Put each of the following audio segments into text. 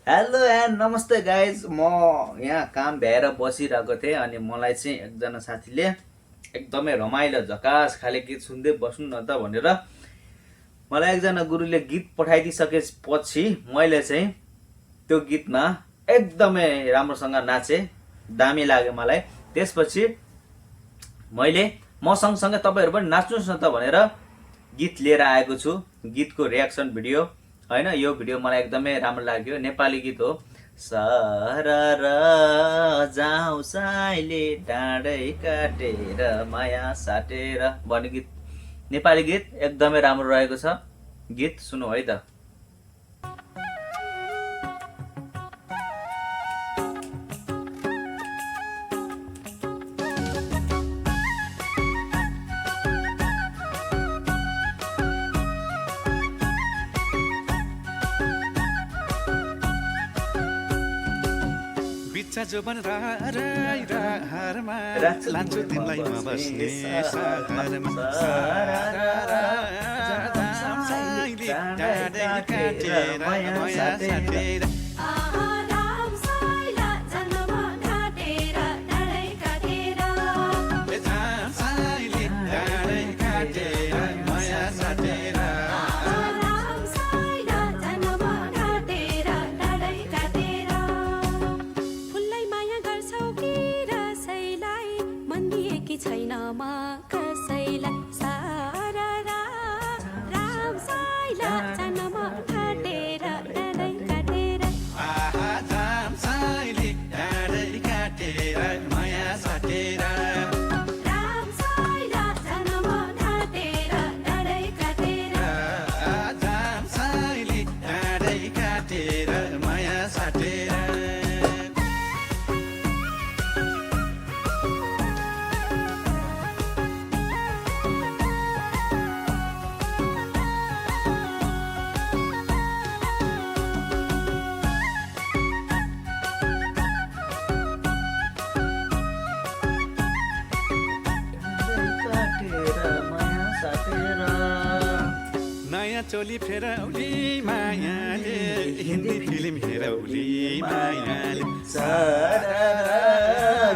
Hello and नमस्ते guys. म यहाँ काम भ्याएर बसिरहेको थिएँ अनि मलाई चाहिँ एकजना साथीले एकदमै रमाइलो झकास खाले गीत सुन्दै बस्नु न त भनेर मलाई एकजना गुरुले गीत पठाइदिइसकेपछि मैले चाहिँ त्यो गीतमा एकदमै राम्रोसँग नाचेँ, दामी लाग्यो मलाई। त्यसपछि मैले म सँगसँगै तपाईँहरू पनि नाच्नुहोस् न त भनेर गीत लिएर आएको छु। गीतको रियाक्सन भिडियो हैन, यो भिडियो मलाई एकदमै राम्रो लाग्यो। नेपाली गीत हो। सरर जाउँ साइले डाँडै काटेर माया साटेर भन्ने गीत, नेपाली गीत एकदमै राम्रो रहेको छ। गीत सुनौ है त। बिचा जोबन राई राहारमा लान्छु तिमीलाई म बस्ने सहरमा डाँडै काटेर माया साटेर छैन म कसैलाई सारा राम साइला जान म काटेर डाँडै काटेर आहा जाम साइली डाँडै काटेर माया साटेर राम साइला जान म काटेर डाँडै काटेर जाम साइली डाँडै काटेर माया साटेर नयाँ चोली फेरौली मायाले हिन्दी फिल्म हेरौली मायाले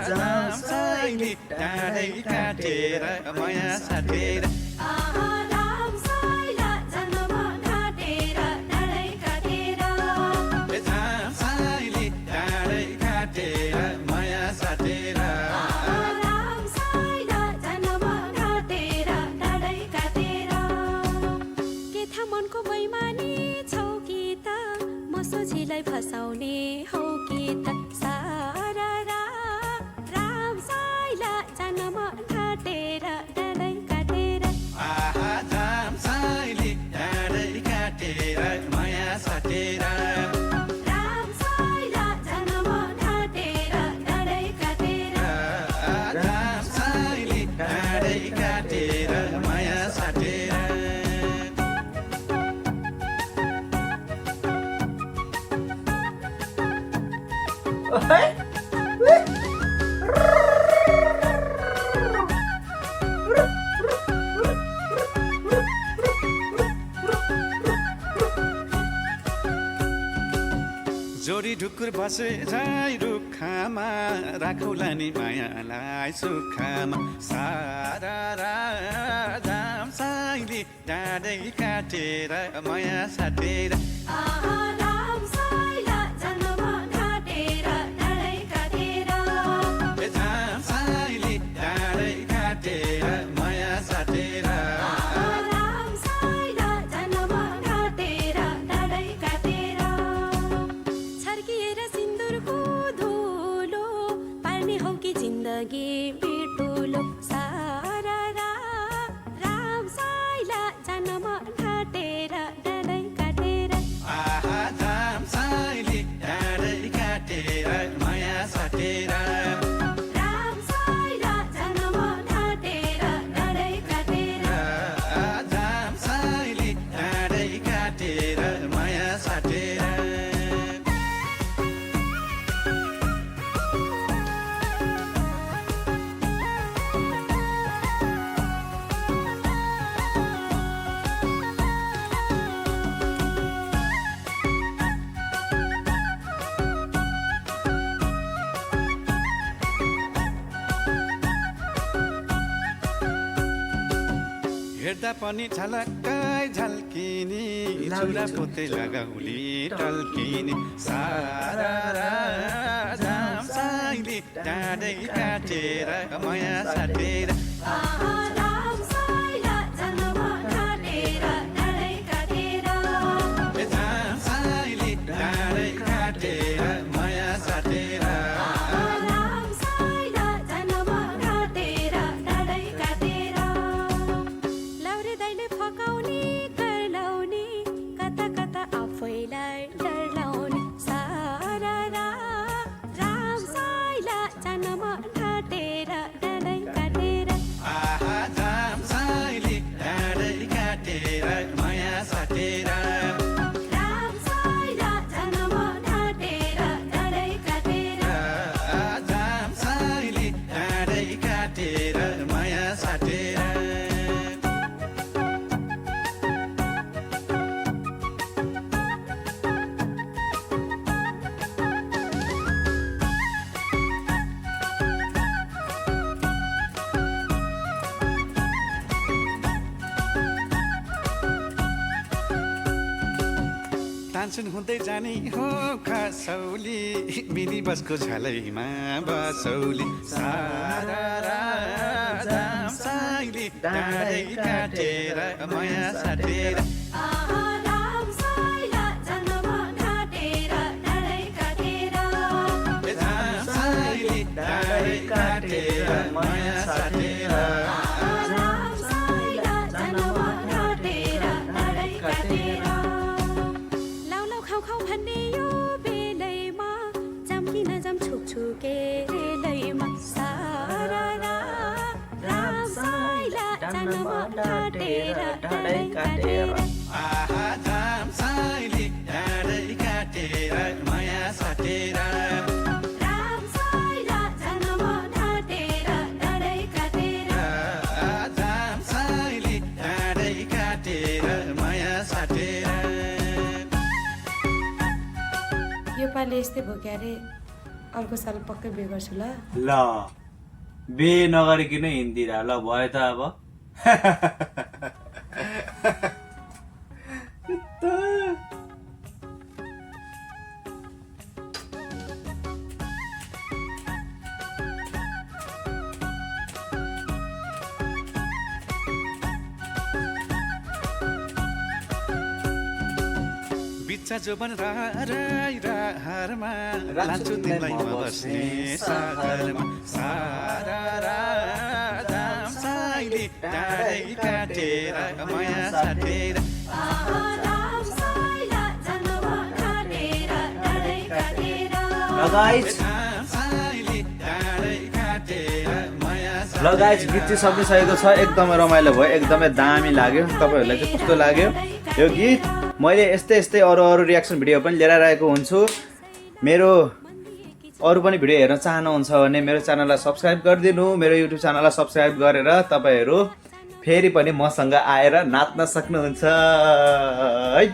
जाम साइली डाँडै काटेर माया साटेर राम साइला जान म काटेर डाँडै काटेर जाम साइली डाँडै काटेर माया साटेर राम साइला जान म काटेर डाँडै काटेर के थाहा मनको बैमानी छौ कि त म सोझीलाई फसाउने हौ कि त सारा राम साइला जान म काटेर डाँडै काटेर आहा जाम साइली डाँडै काटेर माया साटेर राम साइला जान म काटेर डाँडै काटेर जाम साइली डाँडै काटेर माया साटेर जोडी ढुकुर बसे राई रुखमा राखौला नि मायालाई सुखमा सारा जाम साइली डाँडै काटेर माया साटेर राम साइला जान म काटेर डाँडै काटेर जाम साइली डाँडै काटेर माया साटेर राम साइला जान म काटेर डाँडै काटेर छर्किएर सिन्दुरको धुलो पार्ने हौ कि जिन्दगी बिटुलो सारा राम साइला जान म काटेर डाँडै काटेर आहा जाम हेर्दा पनि झलक्कै झल्किने चुरा पोते लगाउली टल्किने सारा राम साइली डाँडै काटेर माया साटेर राम साइला जन्म घाटेर डाँडै काटेर राम साइली डाँडै काटेर माया साटेर राम साइला जन्म घाटेर डाँडै काटेर लौरे दाइले फकाउने करलाउने कता कता आफैलाई डरलाउने सारा राम साइला जन्म घाटेर डाँडै काटेर आहा राम साइली डाँडै काटेर माया साटेर राम साइला जन्म घाटेर डाँडै काटेर राम साइली डाँडै काटेर माया साटेर तानसुन हुँदै जाने हो खसौली मिनी बसको झलैमा बसौली सारा राम साइली डाँडै काटेर माया साटेर राम साइला जन्म घाटेर डाँडै काटेर राम साइली डाँडै काटेर माया साटेर राम साइला जन्म घाटेर डाँडै काटेर लाउ लाउ खाउ खाउ भन्ने यो बेलैमा जम्किन जम छुक छुके रेलैमा सारा राम साइला जन्म घाटेर डाँडै काटेर आहा राम साइली डाँडै काटेर माया साटेर राम साइला जन्म घाटेर डाँडै काटेर राम साइली डाँडै काटेर माया साटेर यो पालि यस्तै भयो क्यारे अर्को साल पक्कै बिहे गर्छु ल ल बे नगरिकन हिँड्दिरा ल भयो त अब बिच्चा जोबन राई राहारमा लान्छु तिमीलाई म बस्ने सहरमा सारा राम साइली डाँडै काटेर माया साटेर राम साइला जन्म घाटेर डाँडै काटेर ल गाइज राम साइली डाँडै काटेर माया ल गाइज गीत चाहिँ सकिसकेको छ एकदमै रमाइलो भयो एकदमै दामी लाग्यो तपाईँहरूलाई चाहिँ कस्तो लाग्यो यो गीत मैले यस्तै अरू रियाक्सन भिडियो पनि लिएर आएको हुन्छु मेरो अरू पनि भिडियो हेर्न चाहनुहुन्छ भने मेरो च्यानललाई सब्सक्राइब गरिदिनु मेरो युट्युब च्यानललाई सब्सक्राइब गरेर तपाईँहरू फेरि पनि मसँग आएर नाच्न सक्नुहुन्छ है।